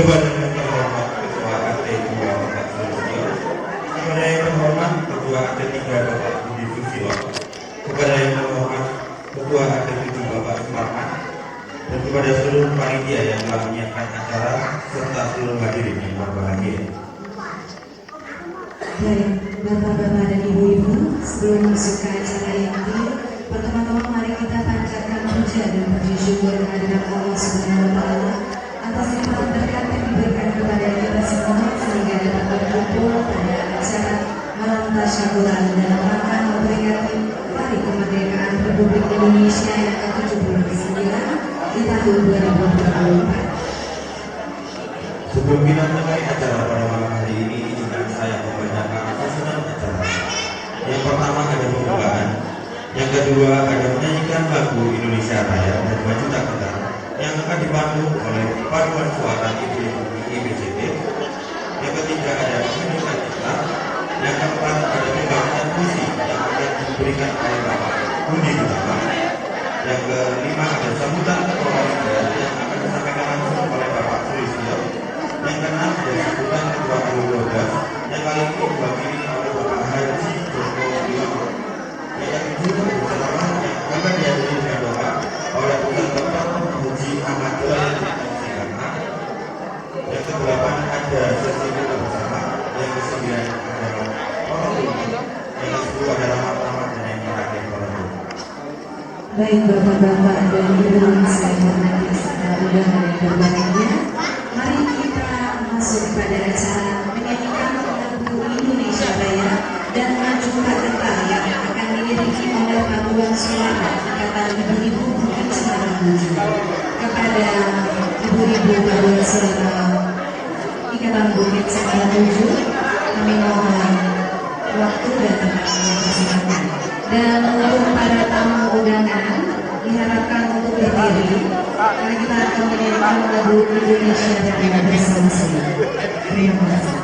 kepada yang terhormat Ketua AT 2 Bapak Sulistyo, kepada yang terhormat Ketua AT 3 Bapak Budi Susilo, kepada yang terhormat Ketua AT 7 Bapak Suparman, dan kepada seluruh panitia yang telah menyiapkan acara serta seluruh hadirin yang berbahagia. Baik, Bapak-bapak dan Ibu-ibu, sebelum masuk ke acara inti, pertama-tama mari kita panjatkan puja dan puji syukur kehadirat Allah Subhanahu wa Ta'ala atas limpahan berkat yang diberikan kepada kita semua sehingga dapat berkumpul pada acara malam tasyakuran dalam rangka memperingati Hari Kemerdekaan Republik Indonesia yang ke-79 di tahun 2024. Sebelum kita mulai acara pada malam hari ini, izinkan saya membacakan susunan acara. Yang pertama ada pembukaan, yang kedua ada menyanyikan lagu Indonesia Raya dan Maju Tak Kenal yang akan dipandu oleh paduan suara ibu-ibu IBCT. Yang ketiga ada menyanyikan iklan. Yang keempat ada pembacaan puisi yang akan diberikan oleh Bapak Budi Gunawan. Yang kelima ada sambutan ketua yang akan disampaikan langsung oleh Bapak Sulistyo. Yang keenam ada sambutan ketua U12 yang kali ini diwakili oleh Bapak Haji Joko Wiono. Yang ketujuh bersama yang akan dihadiri dengan doa oleh Ustaz Dr. Haji Ahmad Jalaluddin Singkarna. Yang kedelapan ada sesi buka bersama. Yang kesembilan adalah orang. Yang kesepuluh adalah ramah dan yang terakhir orang. Baik Bapak-bapak dan Ibu yang saya hormati serta undangan yang berbahagia, mari kita masuk kepada acara menyanyikan lagu Indonesia Raya dan Maju Tak Kenal yang akan diiringi oleh paduan suara Ikatan Ibu-Ibu Bukit Semarang 7. Kepada ibu-ibu paduan suara Ikatan Bukit Semarang 7, kami mohon waktu dan tempat yang dipersilakan. Dan untuk para tamu undangan diharapkan untuk berdiri karena kita akan menyanyikan lagu Indonesia Raya bersama-sama. Terima kasih.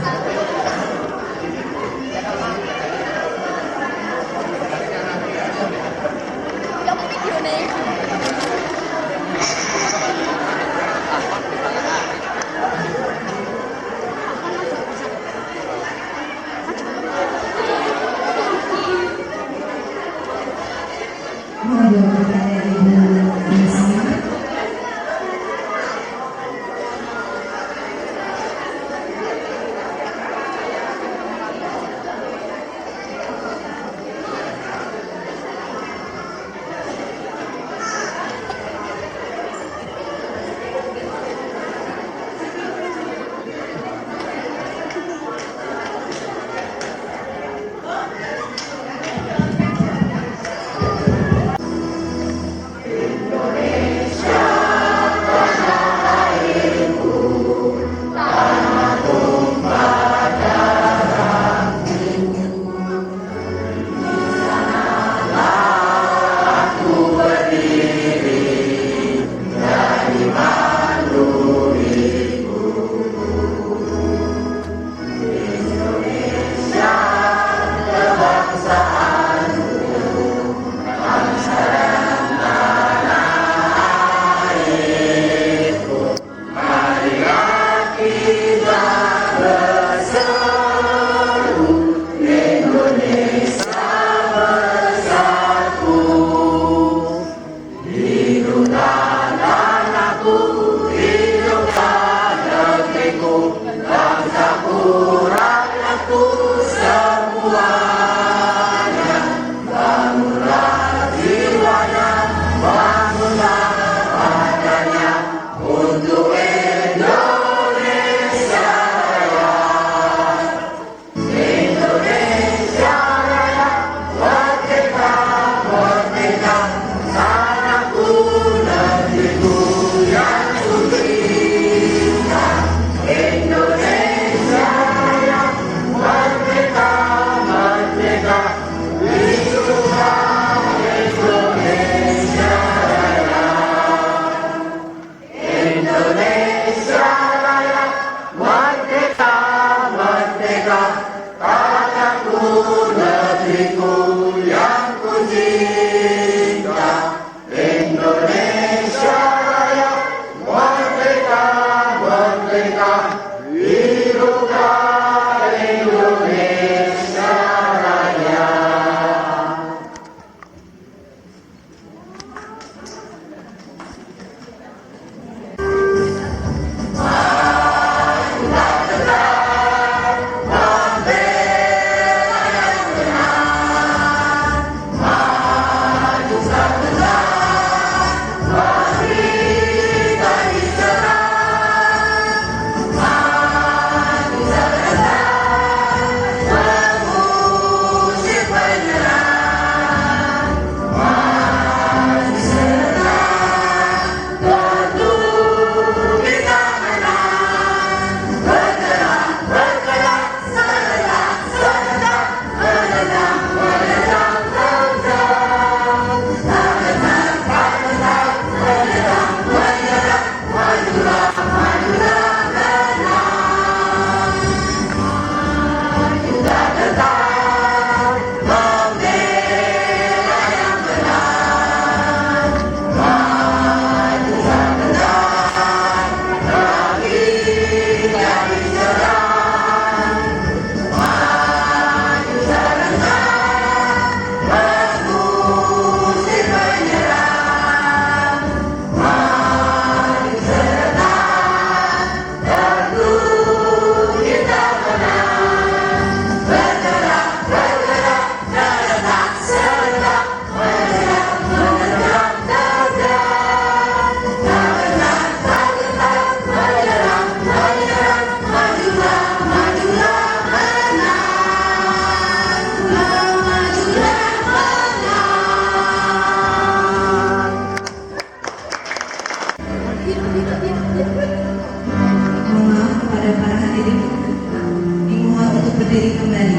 berdiri kembali.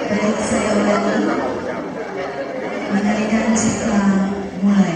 Baik, saya ulangi. Menyanyikan cipta mulai.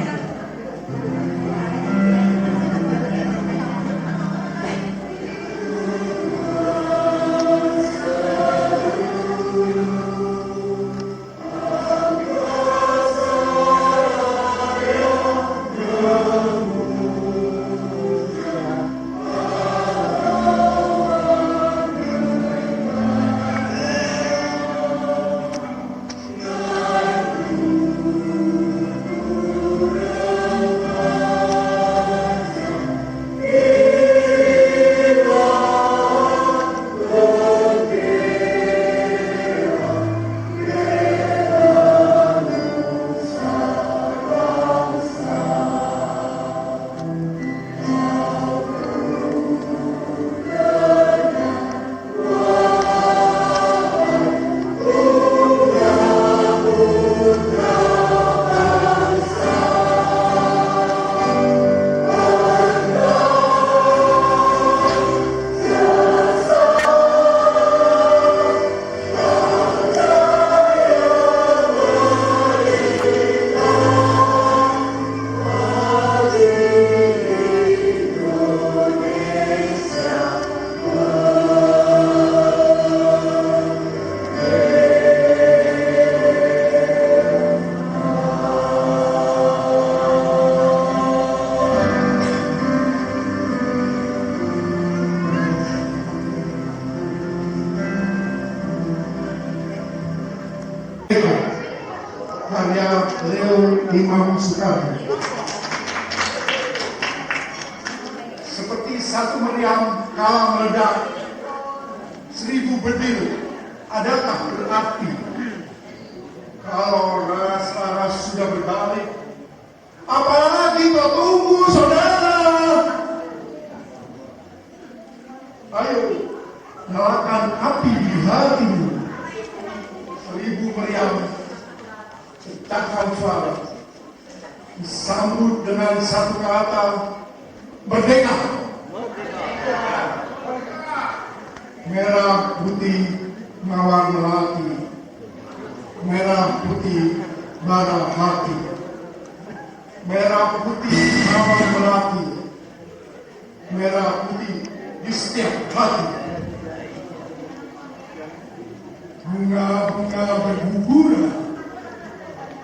Karya Leo Imam Soekarno. Seperti satu meriam kala meledak, 1000 berdiri, adakah berarti kalau ras-ras sudah berbalik? Apalagi kau tunggu, saudara? Ayo, nyalakan api di hatimu. 1000 meriam ciptakan suara, disambut dengan satu kata, merdeka. Merah putih mawar melati, merah putih bara hati, merah putih mawar melati, merah putih di setiap hati. Bunga-bunga berguguran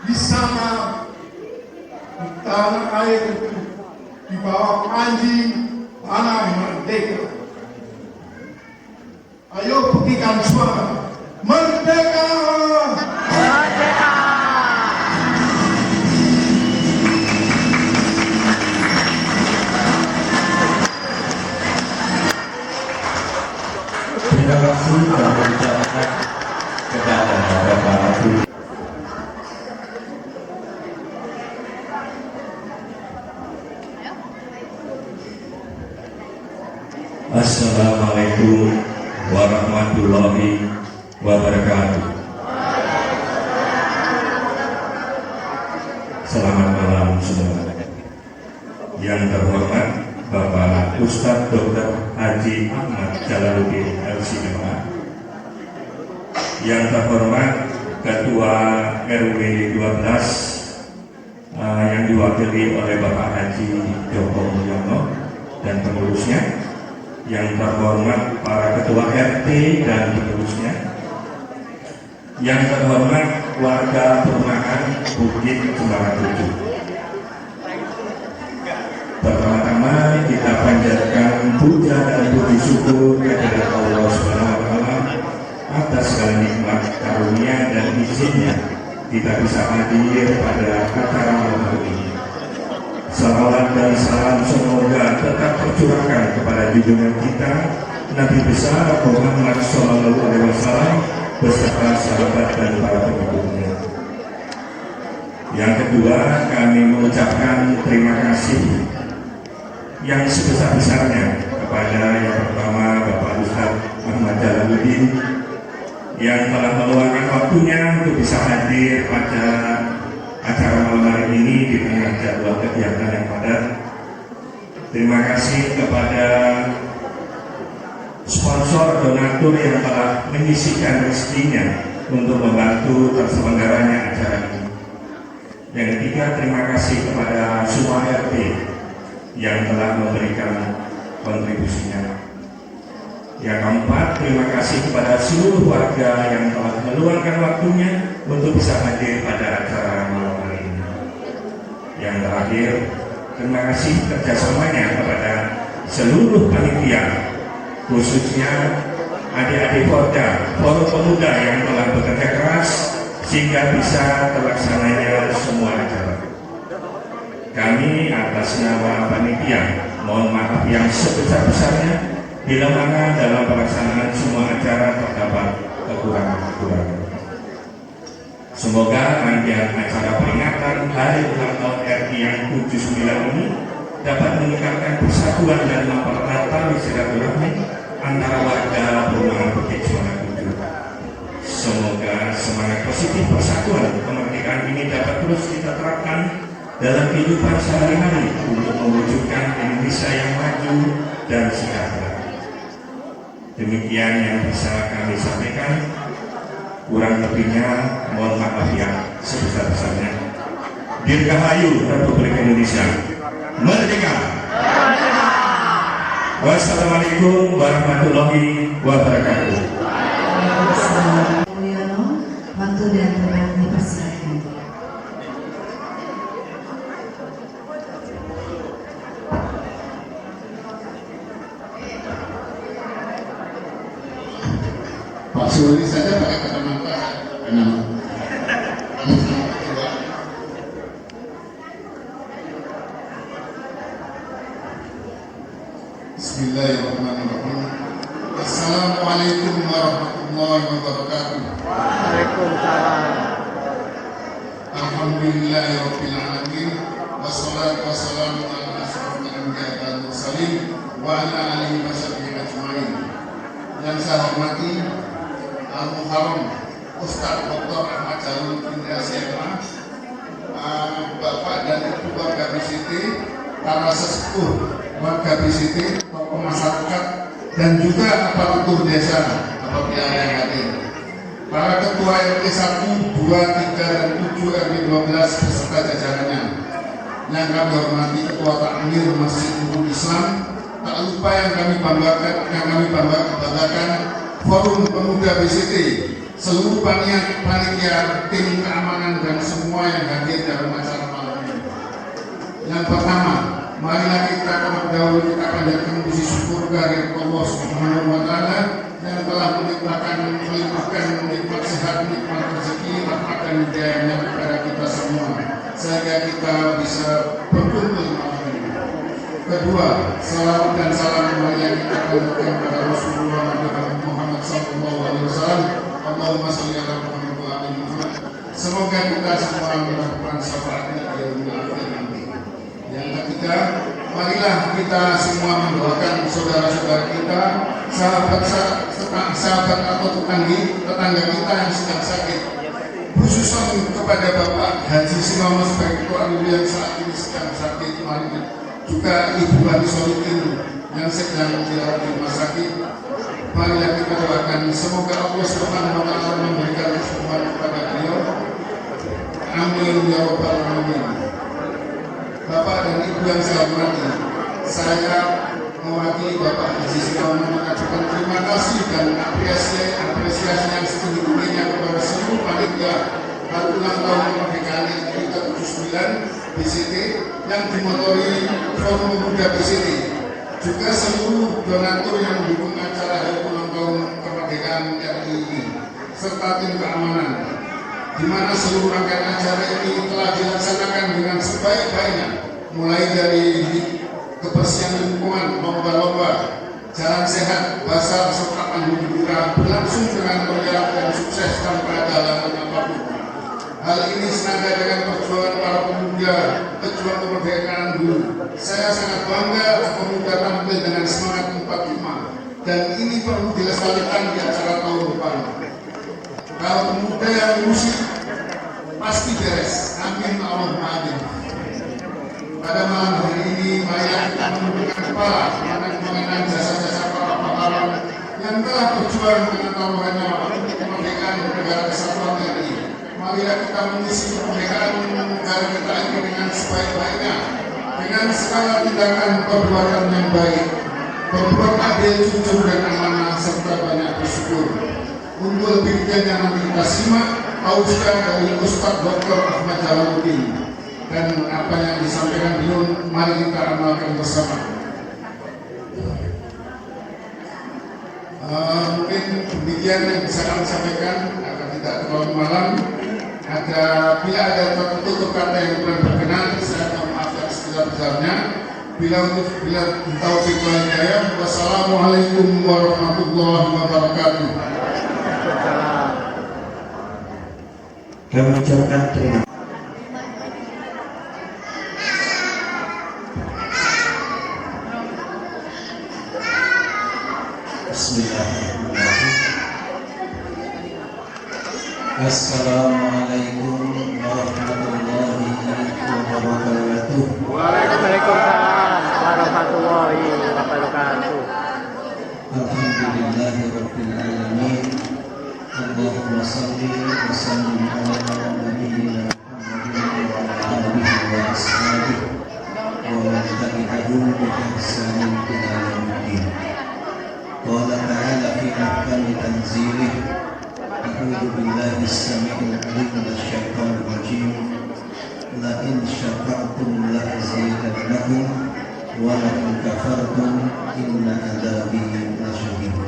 di sana, di tanah air itu, di bawah anjing tanah merdeka. Ayo buktikan suara merdeka. Merdeka. Terima kasih telah mengucapkan kepada Bapak Ibu. Assalamualaikum warahmatullahi wabarakatuh. Selamat malam saudara. Yang terhormat Bapak Ustadz Dr. Haji Ahmad Jalaluddin LCMA, yang terhormat Ketua RW 12 yang diwakili oleh Bapak Haji Joko Mulyono dan pengurusnya, yang terhormat para Ketua RT dan pengurusnya, yang terhormat warga perumahan Bukit Cemara 7. Pertama-tama kita panjatkan puja dan puji syukur kepada Allah SWT atas segala nikmat, karunia dan izinnya kita bisa hadir pada acara malam hari ini. Salawat dan salam semoga tetap tercurahkan kepada junjungan kita Nabi besar Muhammad SAW beserta sahabat dan para pengikutnya. Yang kedua, kami mengucapkan terima kasih yang sebesar-besarnya kepada yang pertama Bapak Ustadz Ahmad Jalaluddin, yang telah meluangkan waktunya untuk bisa hadir pada acara malam hari ini di tengah jadwal kegiatan yang padat. Terima kasih kepada sponsor donatur yang telah menyisihkan rezekinya untuk membantu terselenggaranya acara ini. Yang ketiga, terima kasih kepada semua RT yang telah memberikan kontribusinya. Yang keempat, terima kasih kepada seluruh warga yang telah meluangkan waktunya untuk bisa hadir pada acara malam hari ini. Yang terakhir, terima kasih kerjasamanya kepada seluruh panitia, khususnya adik-adik Porda, forum pemuda yang telah bekerja keras sehingga bisa terlaksananya semua acara. Kami atas nama panitia mohon maaf yang sebesar-besarnya bila mana dalam pelaksanaan semua acara terdapat kekurangan-kekurangan. Semoga rangkaian acara peringatan Hari Ulang Tahun RI yang ke-79 ini dapat meningkatkan persatuan dan mempererat tali silaturahmi antara warga Perumahan Bukit Suara 7. Semoga semangat positif persatuan kemerdekaan ini dapat terus kita terapkan dalam kehidupan sehari-hari untuk mewujudkan Indonesia yang maju dan sejahtera. Demikian yang bisa kami sampaikan. Kurang lebihnya mohon maaf yang sebesar-besarnya. Dirgahayu Republik Indonesia Merdeka! Wassalamualaikum warahmatullahi wabarakatuh. Mulyono, waktu dan tempat dipersilakan. Pak Suri saja pakai kacamata. Bismillahirrahmanirrahim. Assalamualaikum warahmatullahi wabarakatuh. Waalaikumsalam. Alhamdulillahirabbil alamin. Wassalatu wassalamu ala asyrofil anbiya'i wal mursalin wa ala alihi washabihi ajmain. Yang saya hormati Al-Muharram Ustaz Dr. Ahmad Jalul Indra Syekh, Bapak dan Ibu warga BCT, para sesepuh warga BCT, tokoh masyarakat, dan juga aparatur desa apabila ada yang hadir. Para ketua RT 1, 2, 3, dan 7 RW 12 beserta jajarannya. Yang kami hormati Ketua Takmir Masjid Nurul Islam, tak lupa yang kami banggakan Forum Pemuda BCT, seluruh panitia, tim keamanan, dan semua yang hadir dalam acara malam ini. Yang pertama, marilah kita terlebih dahulu kita panjatkan puji syukur kehadirat Allah Subhanahu wa Ta'ala yang telah melimpahkan nikmat sehat, nikmat rezeki, rahmat dan hidayahnya kepada kita semua sehingga kita bisa berkumpul malam ini. Kedua, salawat dan salam mulia kita panjatkan kepada Rasulullah Muhammad SAW. Allahumma sholli ala Muhammad wa ali Muhammad. Semoga kita semua mendapatkan syafaatnya di yaumil akhir nanti. Yang ketiga, marilah kita semua mendoakan saudara-saudara kita, sahabat atau tetangga kita yang sedang sakit, khususnya kepada Bapak Haji Sinono sebagai ketua yang saat ini sedang sakit, juga Ibu Haji Solikin yang sedang dirawat di rumah sakit. Marilah kita doakan semoga Allah Subhanahu wa Ta'ala memberikan kesembuhan kepada beliau. Amin ya rabbal alamin. Bapak dan Ibu yang saya hormati, saya mewakili Bapak Haji Sinono mengaturkan terima kasih dan apresiasi yang setinggi-tingginya kepada seluruh panitia Hari Ulang Tahun Kemerdekaan RI ke-79 BCT yang dimotori Forum Pemuda BCT, juga seluruh donatur yang mendukung acara Hari Ulang Tahun Kemerdekaan RI ini, serta tim keamanan, di mana seluruh rangkaian acara ini telah dilaksanakan dengan sebaik-baiknya, mulai dari kebersihan lingkungan, lomba-lomba, jalan sehat, basar, serta panggung hiburan berlangsung dengan meriah dan sukses tanpa ada halangan apapun. Hal ini senada dengan perjuangan para pemuda pejuang kemerdekaan dulu. Saya sangat bangga pemuda tampil dengan semangat 45 dan ini perlu dilestarikan di acara tahun depan. Kalau pemuda yang musik pasti beres. Amin Allahumma amin. Pada malam hari ini mari kita menundukkan kepala mengenang jasa-jasa para pahlawan yang telah berjuang dengan taruhannya untuk kemerdekaan negara kesatuan RI. Mari kita mengisi kemerdekaan negara kita ini dengan sebaik-baiknya, dengan segala tindakan perbuatan yang baik, berbuat adil, jujur dan amanah serta banyak bersyukur. Untuk lebih detailnya nanti kita simak tausiah dari Ustadz Dr. Ahmad Jalaluddin, dan apa yang disampaikan beliau mari kita amalkan bersama. Mungkin demikian yang bisa kami sampaikan agar tidak terlalu malam. Bila ada tutup kata yang kurang berkenan, saya akan maafkan sebesar-besarnya. Bila taufik wal hidayah. Wassalamualaikum warahmatullahi wabarakatuh. Kami ucapkan terima Bismillahirrahmanirrahim. Assalamualaikum warahmatullahi wabarakatuh. Waalaikumsalam warahmatullahi wabarakatuh. Alhamdulillahirabbil alamin. Allahumma shalli wa sallim ala nabiyyina Muhammadin wa ala alihi wa ashabihi wa man tabi'ahum bi ihsanin ila yaumil din. Qala ta'ala fi ahkami tanzilih. A'udzu billahi as-sami'il 'alim minasy syaithanir rajim. La in syakartum la azidannakum wa la in kafartum inna 'adzabi lasyadid.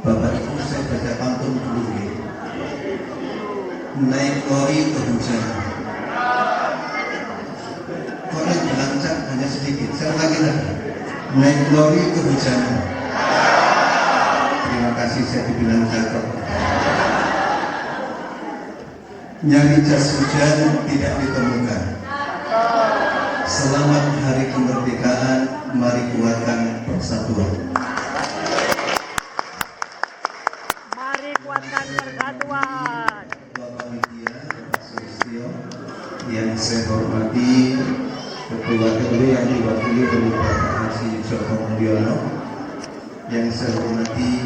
Bapak Ibu, saya baca pantun dulu ya. Naik lori kehujanan. Kok yang dilancang hanya sedikit. Saya ulangi lagi. Naik lori kehujanan. Terima kasih, saya dibilang cakep. Nyari jas hujan tidak ditemukan. Selamat Hari Kemerdekaan. Mari kuatkan persatuan. Persatuan. Bapak Media, Bapak Sulistyo, yang saya hormati Ketua RW yang diwakili oleh Bapak Haji Joko Mulyono, yang saya hormati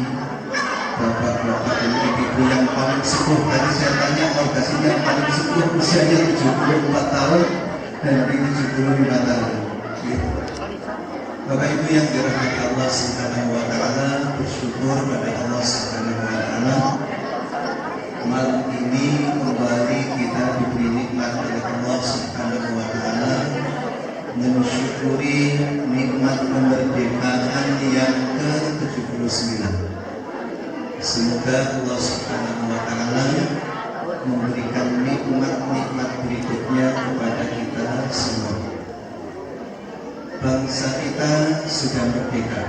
Bapak-bapak dan ibu-ibu yang paling sepuh. Tadi saya tanya organisasi yang paling sepuh usianya 74 tahun dan ini 75 tahun. Bapak Ibu yang dirahmati Allah Subhanahu wa taala, bersyukur pada Allah Subhanahu wa taala. Malam ini kembali kita diberi nikmat oleh Allah Subhanahu wa taala, mensyukuri nikmat kemerdekaan yang ke-79. Semoga Allah Subhanahu wa taala memberikan nikmat-nikmat berikutnya kepada kita semua. Bangsa kita sudah merdeka.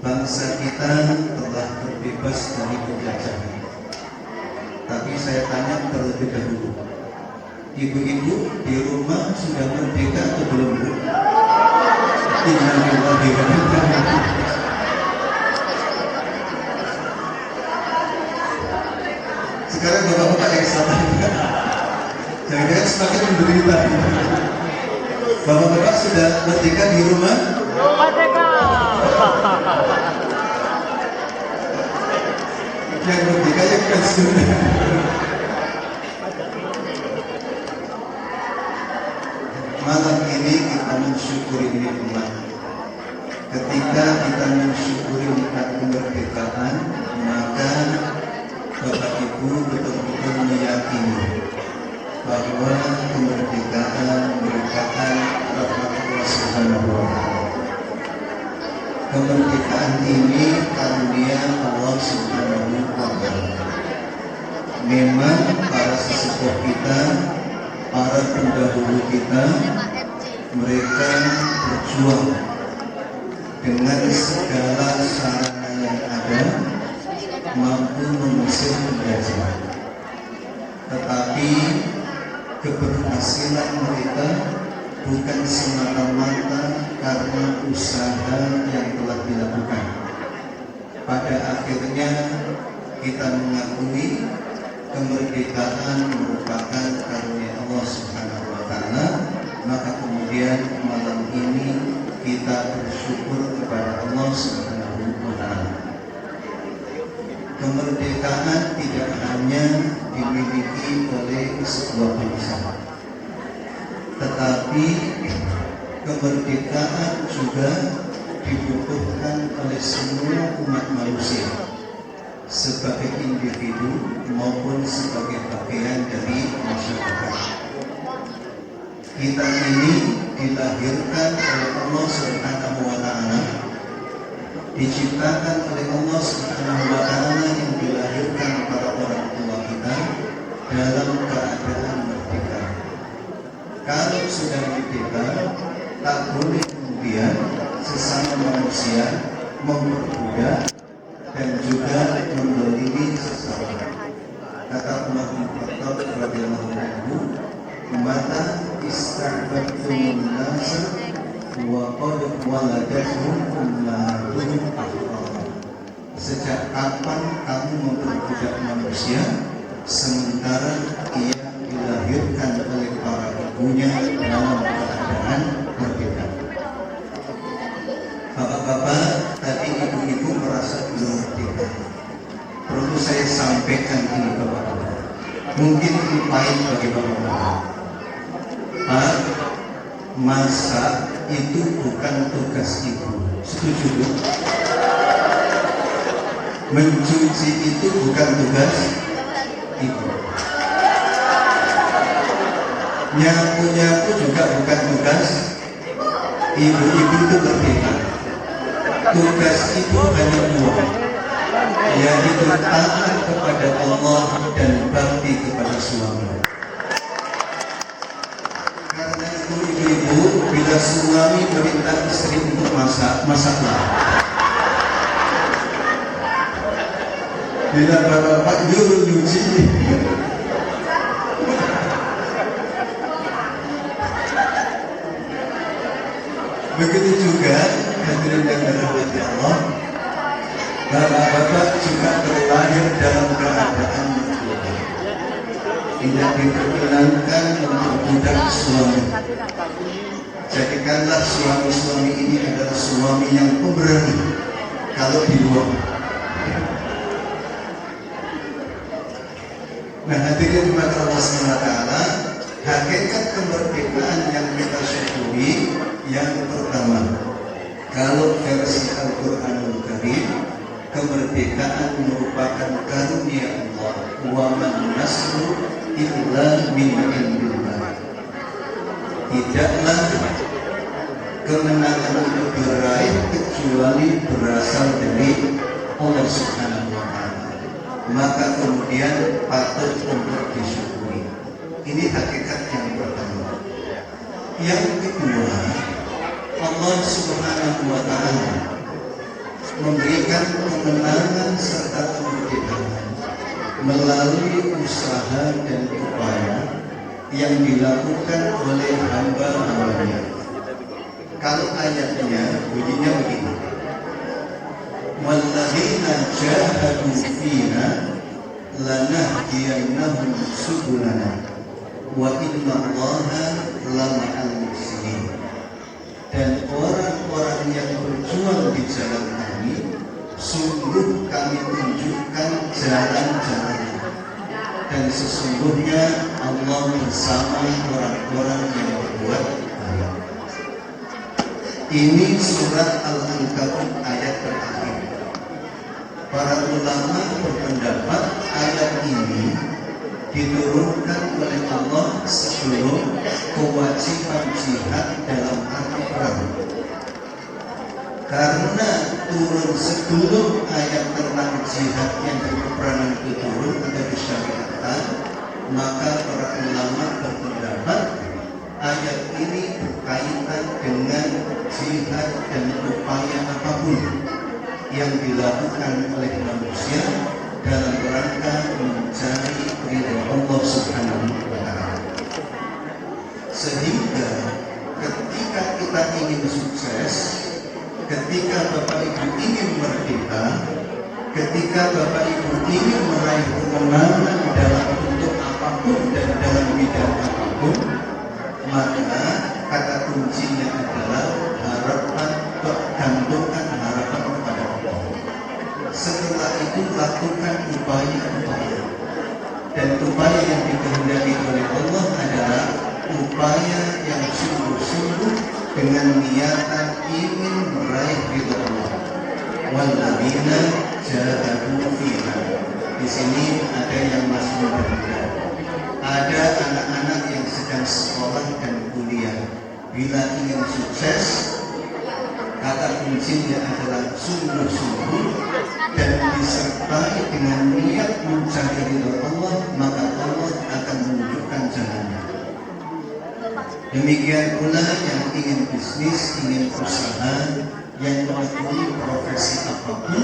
Bangsa kita telah terbebas dari penjajahan. Tapi saya tanya terlebih dahulu, ibu-ibu di rumah sudah merdeka atau belum? Innalillahi wa inna ilaihi raji'un. Sekarang bapak-bapak yang sabar, jangan-jangan semakin menderita. Bapak-bapak sudah merdeka di rumah? Merdeka. Yang merdeka yang bukan sudah. Malam ini kita mensyukuri nikmat. Ketika kita mensyukuri nikmat kemerdekaan, maka Bapak Ibu betul-betul meyakini bahwa kemerdekaan merupakan rahmat Allah Subhanahu wa taala. Kemerdekaan ini karunia Allah Subhanahu wa taala. Memang para sesepuh kita, para pendahulu kita, mereka berjuang dengan segala sarana yang ada, mampu mengusir penjajah. Tetapi keberhasilan mereka bukan semata-mata karena usaha yang telah dilakukan, pada akhirnya kita mengakui kemerdekaan merupakan karunia Allah Subhanahu wa Ta'ala, maka kemudian malam ini kita bersyukur kepada Allah Subhanahu wa Ta'ala. Kemerdekaan tidak hanya dimiliki oleh sebuah bangsa, tetapi kemerdekaan juga dibutuhkan oleh semua umat manusia sebagai individu maupun sebagai bagian dari masyarakat. Kita ini dilahirkan oleh Allah Subhanahu wa Ta'ala, diciptakan oleh Allah Subhanahu wa Ta'ala yang dilahirkan para orang tua kita dalam keadaan merdeka. Kalau sudah merdeka, tak boleh kemudian sesama manusia memperbudak dan juga mendolimi sesama. Kata Umar bin Khattab radhiyallahu anhu, "Mata ista'badtum nasa wa qad waladathum ummahatuhum ahrar." Sejak kapan kamu memperbudak manusia sementara ia dilahirkan oleh para ibunya dalam keadaan merdeka? Bapak-bapak, tadi ibu-ibu merasa belum merdeka. Perlu saya sampaikan ini bapak-bapak. Mungkin ini pahit bagi bapak-bapak. Pak, masak itu bukan tugas ibu. Setuju bu? Mencuci itu bukan tugas ibu. Nyapu-nyapu juga bukan tugas ibu-ibu. Itu berbeda. Tugas ibu hanya dua, yaitu taat kepada Allah dan bakti kepada suami. Karena itu ibu-ibu, bila suami meminta istri untuk masak, masaklah. Bila bapak nyuruh nyuci, begitu juga hadirin yang dirahmati Allah, bapak-bapak juga terlahir dalam keadaan merdeka. Tidak diperkenankan untuk budak suami. Jadikanlah suami-suami ini adalah suami yang pemberani kalau di luar. Nah, hadirin dimati Allah SWT, hakikat kemerdekaan yang kita syukuri yang pertama, kalau versi Al-Quranul Karim, kemerdekaan merupakan karunia Allah. Wa man nasru illa min indillah. Tidaklah kemenangan itu diraih kecuali berasal dari Allah Subhanahu wa Ta'ala. Maka kemudian patut untuk disyukuri. Ini hakikat yang pertama. Yang kedua, Allah Subhanahu wa Ta'ala memberikan kemenangan serta kemerdekaan melalui usaha dan upaya yang dilakukan oleh hamba-hambanya. Kalau ayatnya bunyinya begini, walladzina jahadu fina lanahdiyannahum subulana wa innallaha lama'al muhsinin. Dan orang-orang yang berjuang di jalan kami, sungguh kami tunjukkan jalan-jalan, dan sesungguhnya Allah bersama orang-orang yang berbuat baik. Ini surat Al-Ankabut ayat terakhir. Para ulama berpendapat ayat ini diturunkan oleh Allah sebelum kewajiban jihad dalam arti perang. Karena turun sebelum ayat tentang jihad yang berperangan itu turun atau disyariatkan, maka para ulama berpendapat ayat ini berkaitan dengan jihad dan upaya apapun yang dilakukan oleh manusia dalam rangka mencari ridha Allah Subhanahu wa Ta'ala. Sehingga ketika kita ingin sukses, ketika Bapak Ibu ingin merdeka, ketika Bapak Ibu ingin meraih kemenangan dalam bentuk apapun dan dalam bidang apapun, maka kata kuncinya adalah harapan, gantungkan harapan kepada Allah. Setelah itu lakukan upaya-upaya, dan upaya yang dikehendaki oleh Allah adalah upaya yang sungguh-sungguh dengan niatan ingin meraih ridho Allah. Walladzina jahadu fina. Di sini ada yang masih muda, ada anak-anak yang sedang sekolah dan kuliah. Bila ingin sukses, kata kuncinya adalah sungguh-sungguh dan disertai dengan niat mencari ridho Allah, maka Allah akan menunjukkan jalannya. Demikian pula yang ingin bisnis, ingin usaha, yang menekuni profesi apapun,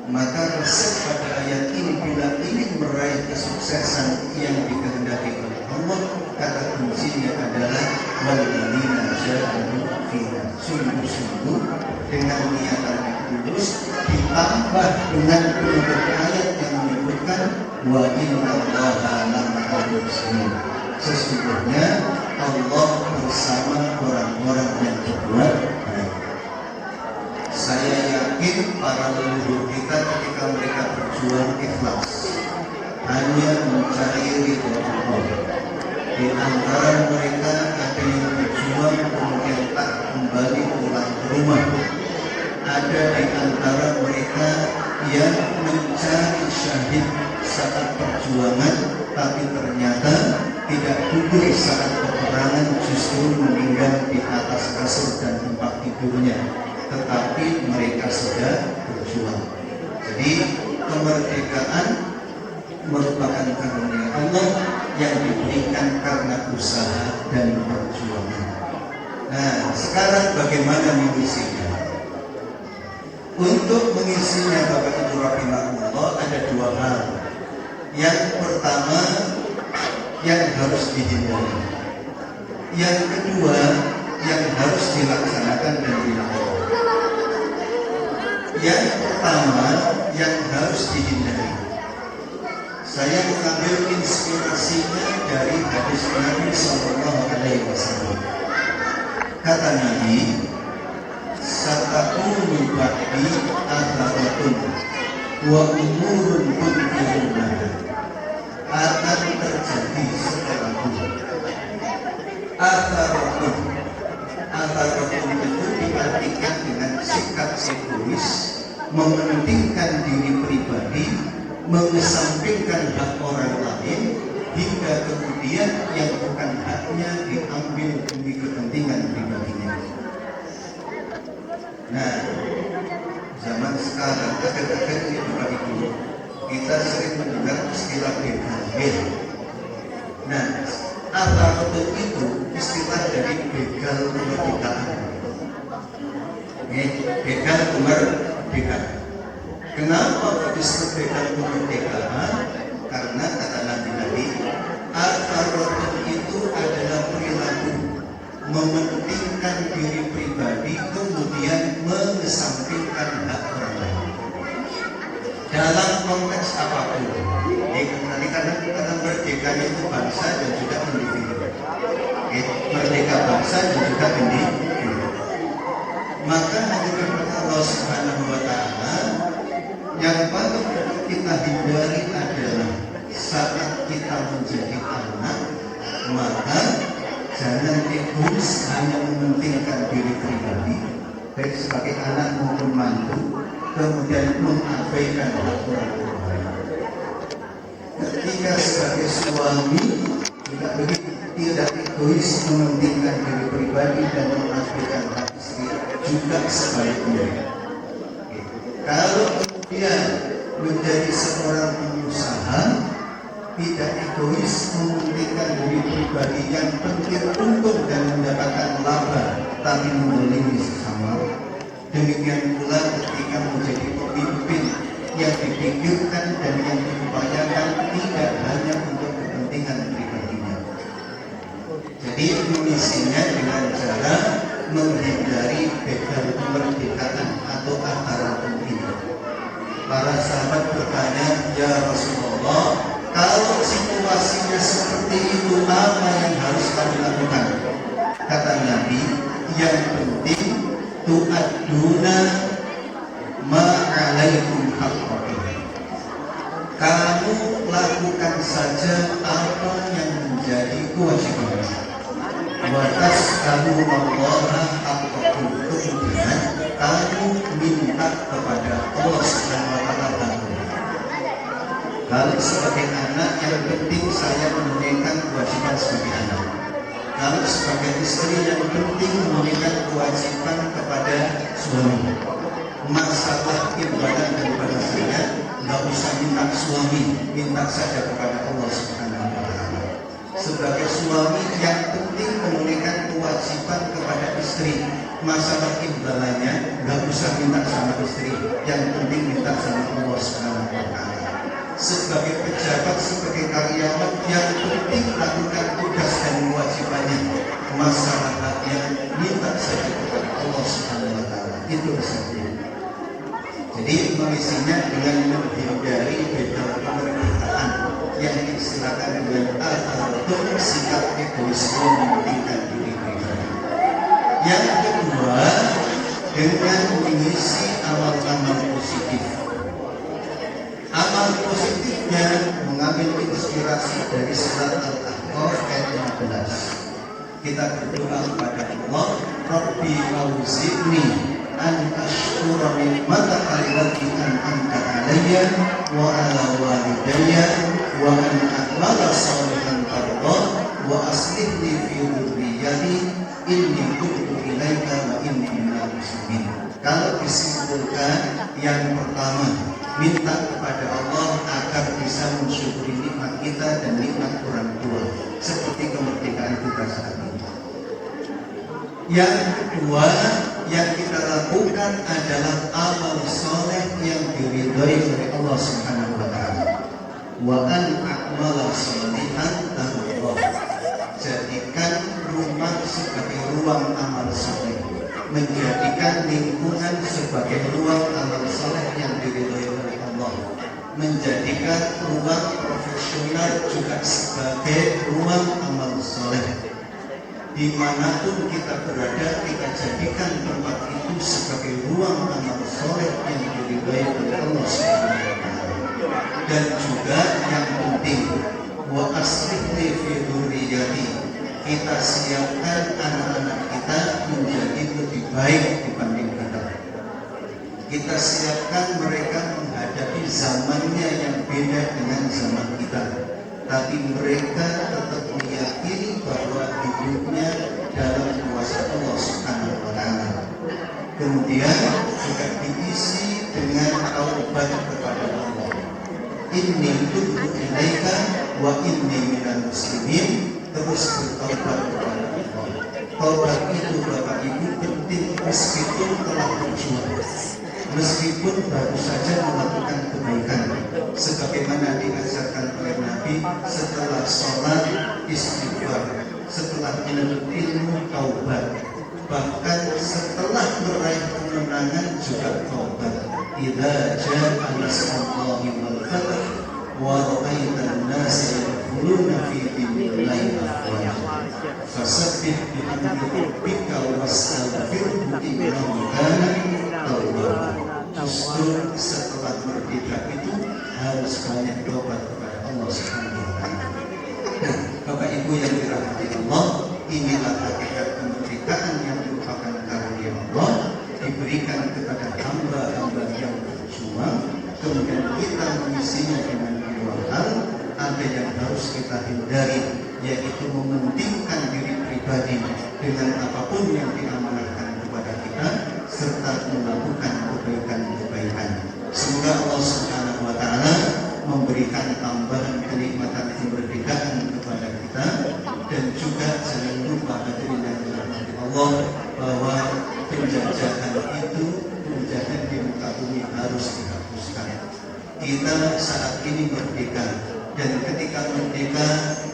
maka resep pada ayat ini bila ingin meraih kesuksesan yang dikehendaki oleh Allah, kata kuncinya adalah walladzina jahadu fina, sungguh-sungguh dengan niatan yang tulus, ditambah dengan penutup ayat yang menyebutkan wa innallaha lama'al muhsinin. Sesungguhnya Allah bersama orang-orang yang berbuat baik. Saya yakin para leluhur kita ketika mereka berjuang ikhlas, hanya mencari ridho Allah. Di antara mereka ada yang berjuang kemudian tak kembali pulang ke rumah. Ada di antara mereka yang mencari syahid saat perjuangan, tapi ternyata tidak gugur saat peperangan, justru meninggal di atas kasur dan tempat tidurnya. Tetapi mereka sudah berjuang. Jadi kemerdekaan merupakan karunia Allah yang diberikan karena usaha dan perjuangan. Nah, sekarang bagaimana mengisinya? Untuk mengisinya Bapak Ibu rahimahullah ada dua hal. Yang pertama yang harus dihindari. Yang kedua yang harus dilaksanakan dan dilakukan. Yang pertama yang harus dihindari. Saya mengambil inspirasinya dari hadis Nabi Sallallahu Alaihi Wasallam. Kata Nabi, "Satakunu ba'di atharatun wa umurun tunkirunaha." Akan terjadi setelahku atharatun. Atharatun itu diartikan dengan sikap egois, mementingkan diri pribadi, mengesampingkan hak orang lain, hingga kemudian yang bukan haknya diambil demi kepentingan pribadinya. Nah, zaman sekarang akhir-akhir ini Bapak Ibu, kita sering mendengar istilah begal. Nah, atharatun itu istilah dari begal kemerdekaan. Begal kemerdekaan. Kenapa disebut begal kemerdekaan? Karena kata Nabi, atharatun itu adalah perilaku mementingkan diri pribadi kemudian mengesampingkan hak orang lain. Dalam konteks apapun, nanti karena merdeka itu bangsa dan juga individu. Merdeka bangsa dan juga individu. Maka hadirin Allah Subhanahu wa Ta'ala, yang patut kita hindari adalah saat kita menjadi anak, maka jangan egois hanya mementingkan diri pribadi, baik sebagai anak maupun mantu, kemudian mengabaikan hak orang lain. Ketika sebagai suami juga begitu, tidak egois mementingkan diri pribadi dan mengabaikan hak istri, juga sebaliknya. Kalau kemudian menjadi seorang pengusaha, tidak egois mementingkan diri pribadi yang penting untung dan mendapatkan laba, tapi mendolimi sesama. Demikian pula ketika menjadi pemimpin yang dipikirkan dan yang diupayakan tidak hanya untuk kepentingan pribadinya. Jadi mengisinya dengan cara menghindari begal kemerdekaan atau atharatun ini. Para para sahabat bertanya, "Ya Rasulullah, kalau situasinya seperti itu, apa yang harus kami lakukan?" Kata Nabi, "Yang penting tu'adduna ma'alaikum haqqakum." Kamu lakukan saja apa yang menjadi kewajiban. Watas kamu Allah haqqakum, kemudian kamu minta kepada Allah Subhanahu wa Ta'ala. Kalau sebagai anak, yang penting saya menunaikan kewajiban sebagai anak. Kalau sebagai istri, yang penting menunaikan kewajiban kepada suami. Masalah ibadah daripada saya, nggak usah minta suami, minta saja kepada Allah Subhanahu wa Ta'ala. Sebagai suami, yang penting menunaikan kewajiban kepada istri. Masalah ibadahnya nggak usah minta sama istri, yang penting minta sama Allah Subhanahu wa Ta'ala. Sebagai pejabat, sebagai karyawan, yang penting lakukan tugas dan kewajibannya. Masalahnya minta saja kepada Allah Subhanahu wa Ta'ala. Itu saja. Jadi mengisinya dengan menghindari beda kemerdekaan yang diistilahkan dengan al-adab, sikap egoisme mementingkan diri pribadi. Yang kedua, dengan mengisi amal-amal positif. Amal positifnya mengambil inspirasi dari surat Al-Ahqaf ayat 15. Kita berdoa kepada Allah, Rabbi auzi'ni an ashkura ni'mataka allati an'amta 'alayya wa 'ala walidayya wa an a'mala shalihan tardah wa aslih li fi dhurriyyati inni tubtu ilaika wa inni minal muslimin. Kalau disimpulkan, yang pertama, minta kepada Allah agar bisa mensyukuri nikmat kita dan nikmat orang tua, seperti kemerdekaan kita saat ini. Yang kedua yang kita lakukan adalah amal soleh yang diridhoi oleh Allah Subhanahu wa Ta'ala. Wa an a'mala sholihan tardah. Jadikan rumah sebagai ruang amal soleh, menjadikan lingkungan sebagai ruang amal soleh yang diridhoi oleh Allah, menjadikan ruang profesional juga sebagai ruang amal soleh. Dimanapun kita berada, kita jadikan tempat itu sebagai ruang amal soleh yang diridhoi oleh Allah Subhanahu wa Ta'ala. Dan juga yang penting, wa aslih li fi dzurriyyati, kita siapkan anak-anak kita menjadi lebih baik dibanding kita. Kita siapkan mereka menghadapi zamannya yang beda dengan zaman kita, tapi mereka tetap meyakini bahwa hidupnya dalam kuasa Allah Subhanahu wa Ta'ala. Kemudian juga diisi dengan taubat kepada Allah. Inni tubtu ilaika wa inni minal muslimin. Terus bertaubat kepada Allah. Taubat itu Bapak Ibu penting meskipun telah berjuang, meskipun baru saja melakukan kebaikan, sebagaimana diajarkan oleh Nabi, setelah sholat istighfar, setelah menuntut ilmu taubat, bahkan setelah meraih kemenangan juga taubat. Idza jaa nasrullahi wal fath wa ra'aitan nasa yadkhuluna fi dinillahi afwaja fasabbih bihamdi rabbika wastaghfirhu innahu kana tawwaba. Justru setelah merdeka itu harus banyak tobat kepada Allah Subhanahu wa Ta'ala. Nah, Bapak Ibu yang dirahmati Allah, inilah hakikat kemerdekaan yang merupakan karunia Allah diberikan kepada hamba-hamba yang berjuang. Kemudian kita mengisinya dengan dua hal. Ada yang harus kita hindari, yaitu mementingkan diri pribadi dengan apapun yang diamanahkan kepada kita, serta melakukan kebaikan-kebaikan. Semoga Allah Subhanahu wa Ta'ala memberikan tambahan kenikmatan kemerdekaan kepada kita, dan juga jangan lupa hadirin yang dirahmati Allah bahwa penjajahan itu, penjajahan di muka bumi harus dihapuskan. Kita saat ini merdeka, dan ketika merdeka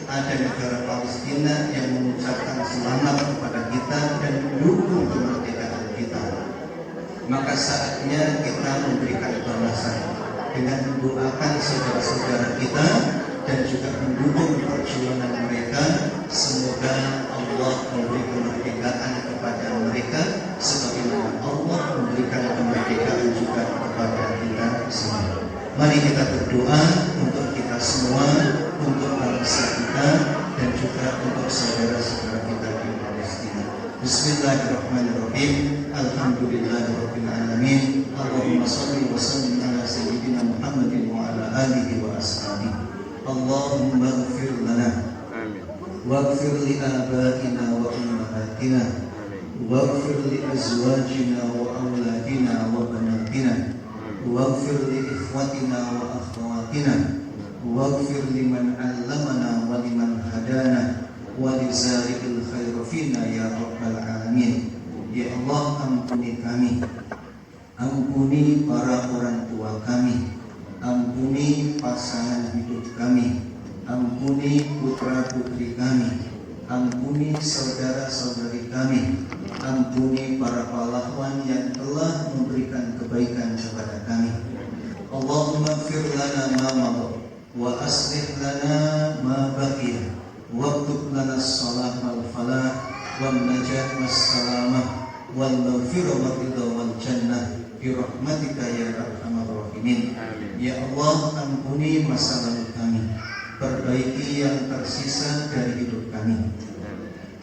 ada negara Palestina yang mengucapkan selamat kepada kita dan mendukung kemerdekaan kita. Maka saatnya kita memberikan balasan. dengan mendoakan saudara-saudara kita dan juga mendukung perjuangan mereka. Semoga Allah memberi kemerdekaan kepada mereka sebagaimana Allah memberikan kemerdekaan juga kepada kita semua. Mari kita berdoa untuk kita semua, untuk bangsa kita dan juga untuk saudara-saudara kita di Palestina. Bismillahirrahmanirrahim. Alhamdulillahirabbil alamin. Allahumma shalli wa sallim ala sayyidina Muhammadin wa ala alihi wa ashabihi. Allahumma ighfir lana waghfir li abaina wa ummahatina waghfir li azwajina wa auladina wa banatina waghfir li ikhwatina wa akhwatina waghfir liman 'allamana wa liman hadana wa li zalika khair fina ya rabbal alamin. Ya Allah, ampuni kami, ampuni para orang tua kami, ampuni pasangan hidup kami, ampuni putra-putri kami, ampuni saudara-saudari kami, ampuni para pahlawan yang telah memberikan kebaikan kepada kami. Allahumma ighfir lana ma madha wa aslih lana ma baqiya waktub lana as-salah wal falah wan najat was salamah wal maghfirah wal ridha wal jannah bi rahmatika ya arhamar rahimin. Ya Allah, ampuni masa lalu kami, perbaiki yang tersisa dari hidup kami.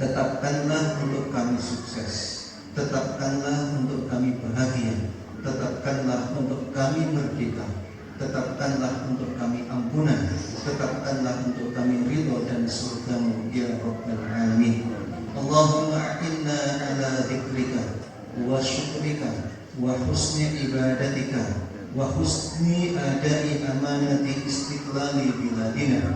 Tetapkanlah untuk kami sukses, tetapkanlah untuk kami bahagia, tetapkanlah untuk kami merdeka, tetapkanlah untuk kami ampunan, tetapkanlah untuk kami ridho dan surgamu ya rabbal alamin. Allahumma a'inna ala dzikrika wa syukrika wa husni ibadatika wa husni adai amanati istiqlali biladina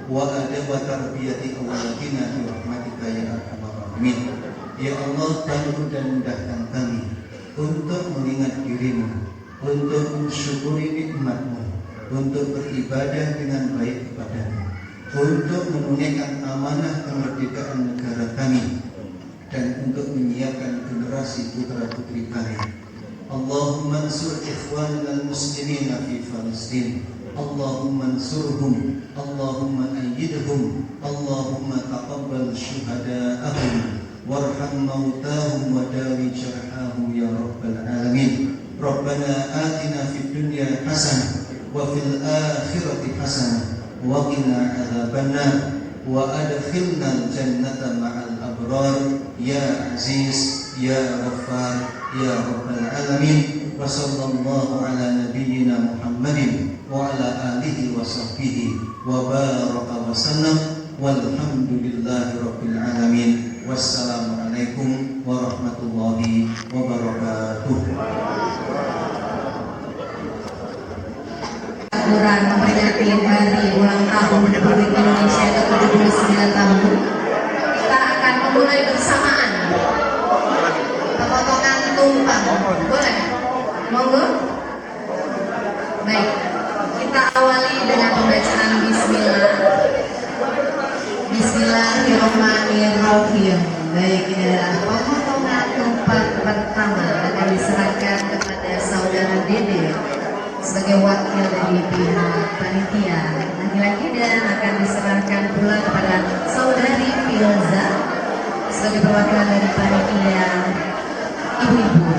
wa adab tarbiyati awladina bi rahmatika ya arhamar rahimin. Ya Allah, bantu dan mudahkan kami untuk mengingat dirimu, untuk mensyukuri nikmat-Mu, untuk beribadah dengan baik kepadamu, untuk menunaikan amanah kemerdekaan negara kami, dan untuk menyiapkan generasi putra-putri kami. Allahumma ansur ikhwanina al-muslimina fi Palestin. Allahumma ansurhum, Allahumma ayyidhum, Allahumma taqabbal syuhada'ahum warham mautahum wa dawi jarhahum ya rabbal alamin. Rabbana atina fid dunya hasanah wa fil akhirati hasanah wa qina adzabannar wa adkhilna al-jannata ma'al abrar ya aziz ya ghaffar ya rabbal alamin. Wa sallallahu ala nabiyyina Muhammadin wa ala alihi wa sahbihi wa baraka wa sallam walhamdulillahi rabbil alamin. Wassalamualaikum warahmatullahi wabarakatuh. Quran memperingati hari ulang tahun Republik Indonesia ke-79 tahun, kita akan memulai bersamaan pemotongan tumpang. Boleh? Monggo. Baik, kita awali dengan pembacaan Bismillah. Bismillahirrahmanirrahim. Baik, ini adalah pemotongan tumpang pertama akan diserahkan kepada saudara Dede sebagai wakil dari pihak panitia laki-laki, dan akan diserahkan pula kepada saudari Filza sebagai perwakilan dari panitia ibu-ibu.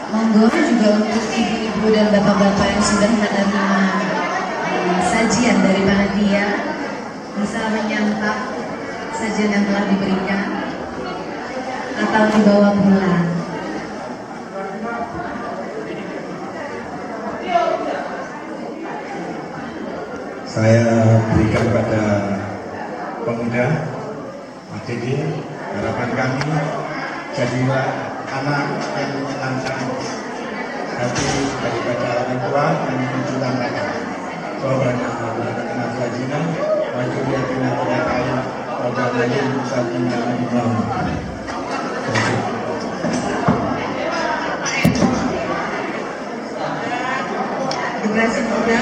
Monggo juga untuk ibu-ibu dan bapak-bapak yang sudah menerima sajian dari panitia bisa menyantap sajian yang telah diberikan atau dibawa pulang. Saya berikan kepada pemuda ATD, harapan kami jadilah anak yang menyenangkan hati daripada orang tua dan tujuan mereka. Soalnya anak lajina, wajib dia kena kain, pada lagi bisa tinggal di bawah. Generasi muda,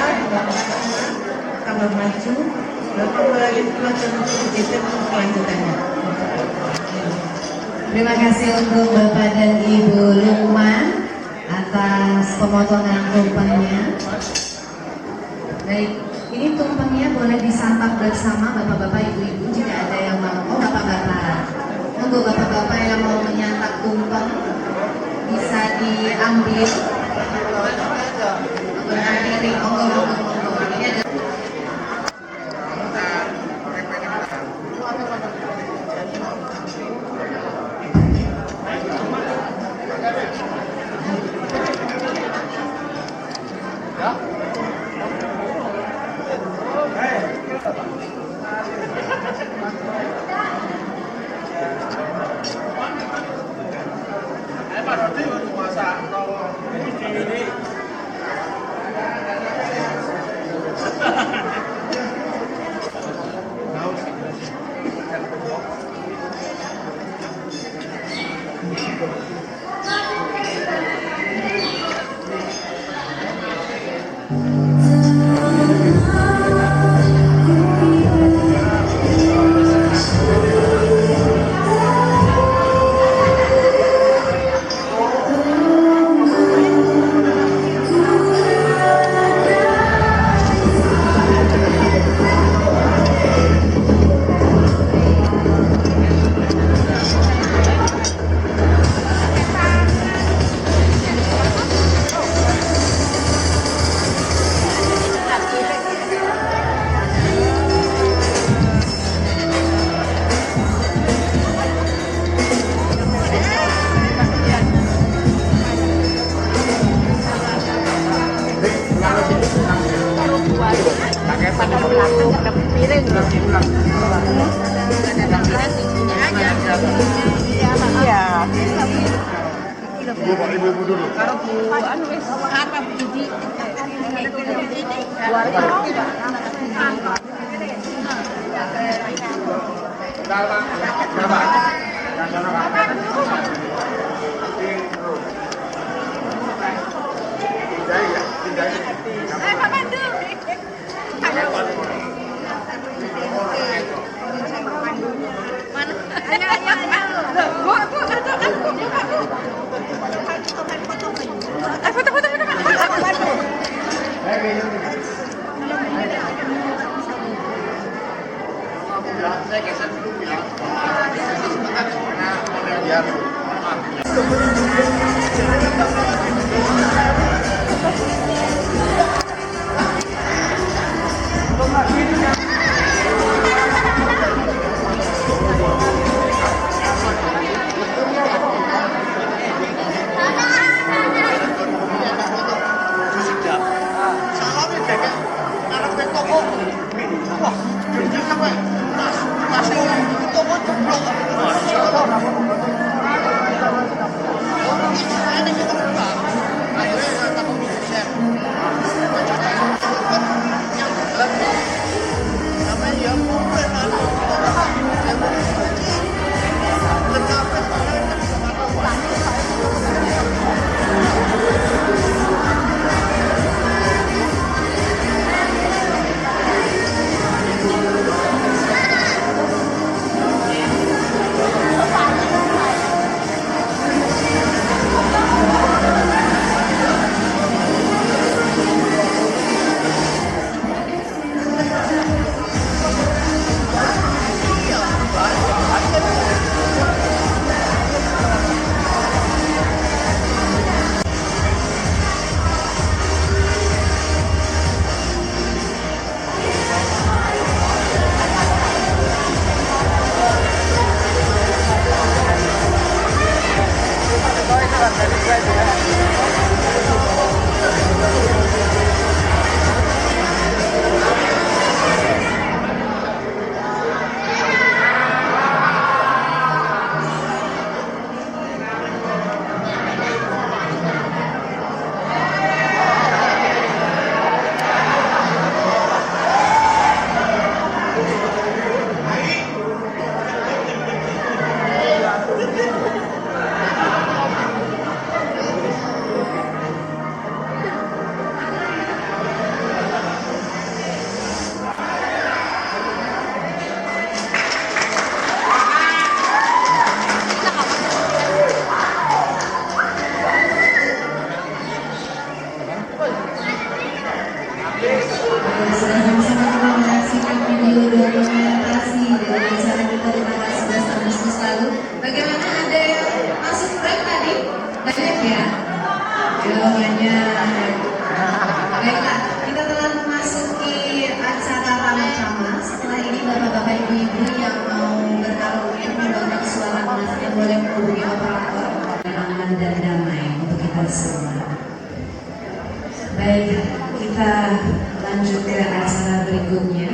tambah maju, lalu melalui pelajaran kegiatan kelanjutannya. Terima kasih untuk Bapak dan Ibu Lukman atas pemotongan tumpengnya. Baik, ini tumpengnya boleh disantap bersama Bapak-bapak, Ibu-ibu jika ada yang mau. Oh, Bapak-bapak. Untuk Bapak-bapak yang mau menyantap tumpeng bisa diambil. Menggunakan piring, monggo. Ini ada Akhirnya mendokumentasi dengan acara kita di tanggal 11 Agustus lalu. Bagaimana, ada yang masuk frame tadi? Banyak ya? Ya, banyak. Baiklah, kita telah memasuki acara Ramacama. Setelah ini bapak-bapak ibu-ibu yang mau berkaraoke mendongkrak suara emasnya boleh menghubungi operator. Aman dan damai untuk kita semua. Baik, kita lanjut ke acara berikutnya,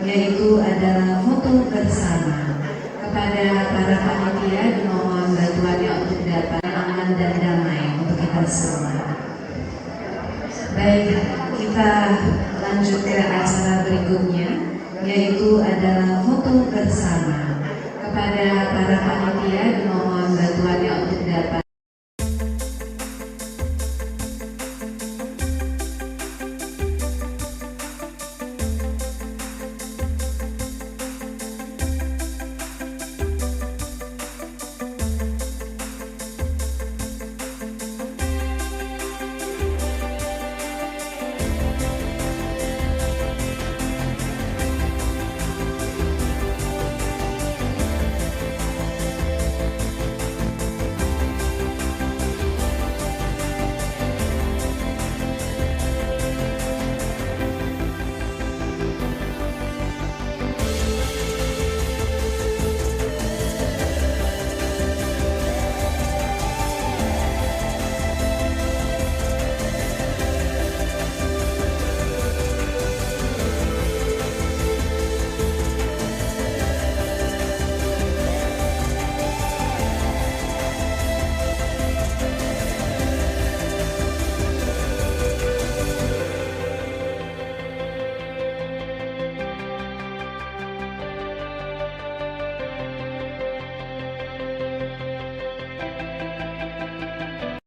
yaitu adalah foto bersama. Kepada para panitia dimohon bantuannya untuk dapat aman dan damai untuk kita semua. Baik, kita lanjut ke acara berikutnya, yaitu adalah foto bersama. Kepada para panitia dimohon bantuannya untuk